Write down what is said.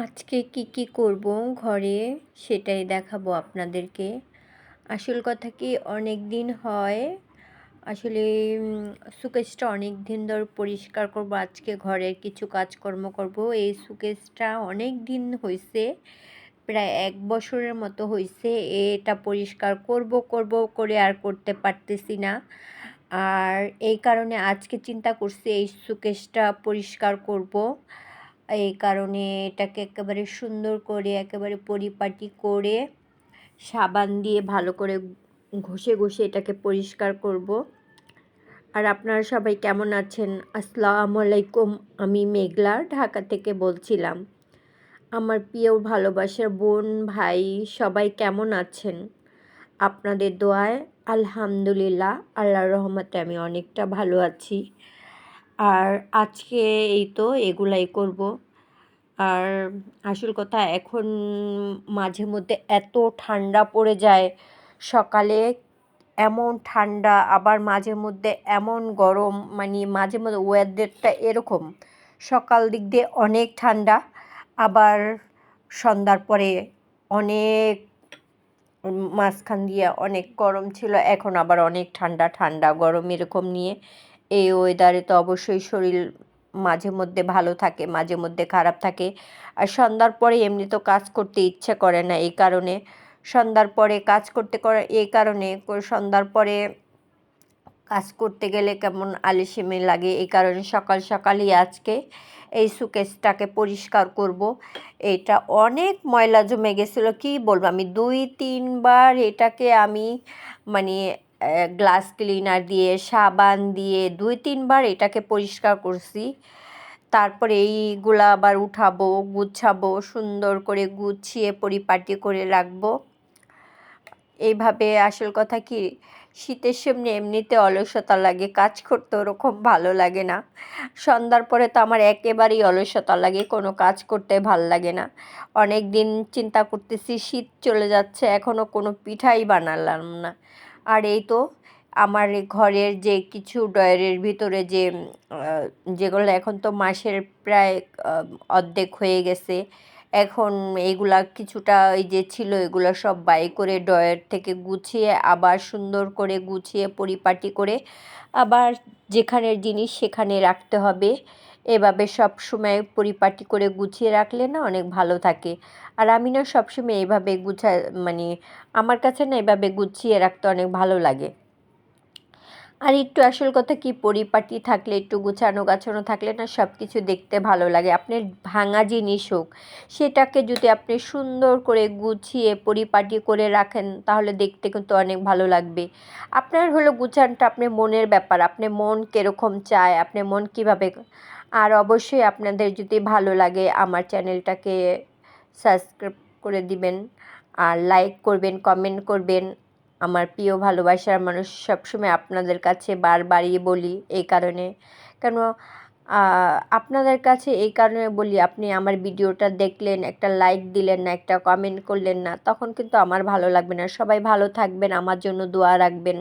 আজকে কি করব ঘরে সেটাই দেখাবো আপনাদেরকে। আসল কথা কি অনেক দিন হয় আসলে শোকেসটা অনেক দিন ধরে পরিষ্কার করব। আজকে ঘরের কিছু কাজকর্ম করব। এই শোকেসটা অনেক দিন হইছে, প্রায় ১ বছরের মতো হইছে। এটা পরিষ্কার করব করে আর করতে পারতেছি না। আর এই কারণে আজকে চিন্তা করছি এই শোকেসটা পরিষ্কার করব। এই কারণে এটাকে একেবারে সুন্দর করে একেবারে পরিপাটি করে সাবান দিয়ে ভালো করে ঘষে এটাকে পরিষ্কার করব। আর আপনারা সবাই কেমন আছেন? আসসালামু আলাইকুম। আমি মেঘলা ঢাকা থেকে বলছিলাম। আমার প্রিয় ভালোবাসার বোন ভাই সবাই কেমন আছেন? আপনাদের দোয়ায় আলহামদুলিল্লাহ, আল্লাহর রহমতে আমি অনেকটা ভালো আছি। আর আজকে এই তো এগুলাই করব। আর আসল কথা এখন মাঝে মধ্যে এত ঠান্ডা পড়ে যায়, সকালে এমন ঠান্ডা আবার মাঝে মধ্যে এমন গরম, মানে মাঝে মধ্যে ওয়েদারটা এরকম, সকাল দিক দিয়ে অনেক ঠান্ডা, আবার সন্ধ্যার পরে অনেক মাঝখান দিয়ে অনেক গরম ছিল, এখন আবার অনেক ঠান্ডা গরম এরকম নিয়ে। এই ওয়েদারে তো অবশ্যই শরীর মাঝে মধ্যে ভালো থাকে, মাঝে মধ্যে খারাপ থাকে। আর সন্ধ্যার পরে এমনি তো কাজ করতে ইচ্ছে করে না, এই কারণে সন্ধ্যার পরে কাজ করতে করে, এই কারণে সন্ধ্যার পরে কাজ করতে গেলে কেমন আলসেমি লাগে, এই কারণে সকাল সকালই আজকে এই শোকেসটাকে পরিষ্কার করব। এটা অনেক ময়লা জমে গেছিলো, কি বলবো, আমি ২-৩ বার এটাকে আমি মানে গ্লাস ক্লিনার দিয়ে সাবান দিয়ে ২-৩ বার এটাকে পরিষ্কার করছি। তারপরে এইগুলা আবার উঠাবো, গুছাবো, সুন্দর করে গুছিয়ে পরিপাটি করে রাখবো। এইভাবে আসল কথা কি, শীতের সামনে এমনিতে অলসতা লাগে, কাজ করতে ওরকম ভালো লাগে না। সন্ধ্যার পরে তো আমার একেবারেই অলসতা লাগে, কোনো কাজ করতে ভাল লাগে না। অনেক দিন চিন্তা করতেছি, শীত চলে যাচ্ছে, এখনও কোনো পিঠাই বানালাম না। আর এই তো আমার ঘরের যে কিছু ড্রয়ারের ভিতরে যে যেগুলো এখন তো মাসের প্রায় অর্ধেক হয়ে গেছে, এখন এইগুলা কিছুটা এই যে ছিল এগুলো সব বাই করে ড্রয়ার থেকে গুছিয়ে আবার সুন্দর করে গুছিয়ে পরিপাটি করে আবার যেখানের জিনিস সেখানে রাখতে হবে। এভাবে সব সময় পরিপাটি করে গুছিয়ে রাখলে না অনেক ভালো থাকে। আর আমি না সবসময় এইভাবে মানে আমার কাছে না এভাবে গুছিয়ে রাখতে অনেক ভালো লাগে। আর একটু আসল কথা কি, পরিপাটি থাকলে, একটু গুছানো গাছানো থাকলে না সব কিছু দেখতে ভালো লাগে। আপনার ভাঙা জিনিস হোক, সেটাকে যদি আপনি সুন্দর করে গুছিয়ে পরিপাটি করে রাখেন তাহলে দেখতে কিন্তু অনেক ভালো লাগবে। আপনার হলো গুছানটা আপনার মনের ব্যাপার, আপনার মন কীরকম চায়, আপনার মন কীভাবে। আর অবশ্যই আপনাদের যদি ভালো লাগে আমার চ্যানেলটাকে সাবস্ক্রাইব করে দিবেন, আর লাইক করবেন, কমেন্ট করবেন। আমার প্রিয় ভালোবাসার মানুষ, সবসময় আপনাদের কাছে বারবারই বলি এই কারণে, কেন আপনাদের কাছে এই কারণে বলি, আপনি আমার ভিডিওটা দেখলেন, একটা লাইক দিলেন না, একটা কমেন্ট করলেন না, তখন কিন্তু আমার ভালো লাগবে না। সবাই ভালো থাকবেন, আমার জন্য দোয়া রাখবেন।